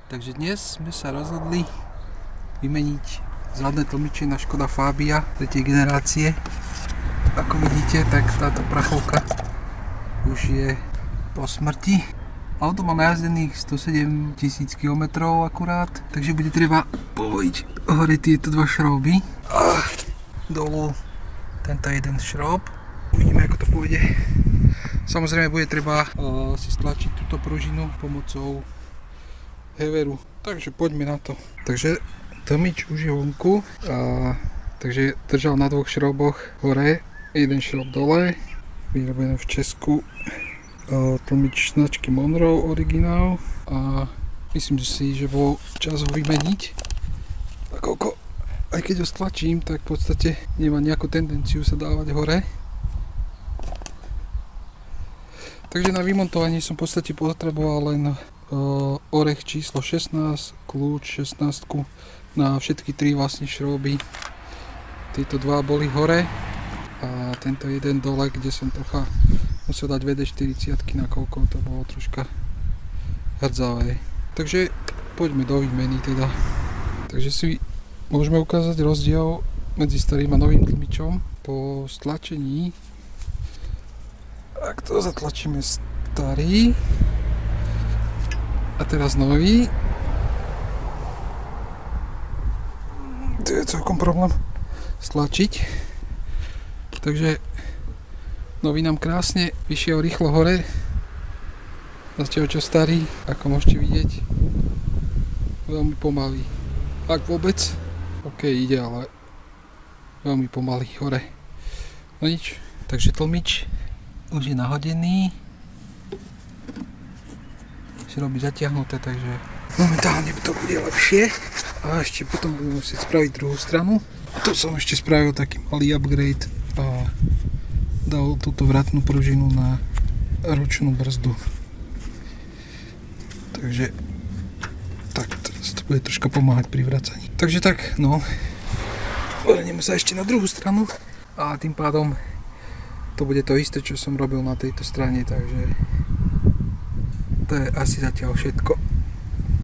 Takže dnes sme sa rozhodli vymeniť zadné tlmiče na Škoda Fabia 3. generácie. Ako vidíte, tak táto prachovka už je po smrti. Auto má najazdených 107 000 km akurát, takže bude treba povojiť hore tieto dva šroby a dolu tento jeden šrob. Uvidíme, ako to pôjde. Samozrejme bude treba si stlačiť túto pružinu pomocou heveru. Takže poďme na to. Takže tlmič už je vonku. Takže držal na dvoch šroboch hore, jeden šrob dole. Vyrobené v Česku. Tlmič značky Monroe originál. A myslím si, že bol čas ho vymeniť. Nakoľko, aj keď ho stlačím, tak v podstate nemá nejakú tendenciu sa dávať hore. Takže na vymontovanie som v podstate potreboval len orech číslo 16, kľúč 16 na všetky tri vlastne šroby. Títo dva boli hore a tento jeden dole, kde som trocha musel dať VD40, nakoľko to bolo troška hrdzavé. Takže poďme do výmeny teda. Takže si môžeme ukázať rozdiel medzi starým a novým tlmičom. Po stlačení, ak to zatlačíme starý a teraz nový, to je celkom problém stlačiť. Takže nový nám krásne vyšiel rýchlo hore, zatiaľ čo starý, ako môžete vidieť, veľmi pomalý. Ak vôbec, ok, ide, ale veľmi pomalý hore. No nič, takže tlmič už je nahodený. Šroby zatiahnuté, takže momentálne to bude lepšie. A ešte potom budeme musieť spraviť druhú stranu. Tu som ešte spravil taký malý upgrade a dal túto vratnú pružinu na ručnú brzdu. Takže tak, teraz to bude troška pomáhať pri vracaní. Takže tak, no, vrhneme sa ešte na druhú stranu a tým pádom to bude to isté, čo som robil na tejto strane, takže to je asi zatiaľ všetko.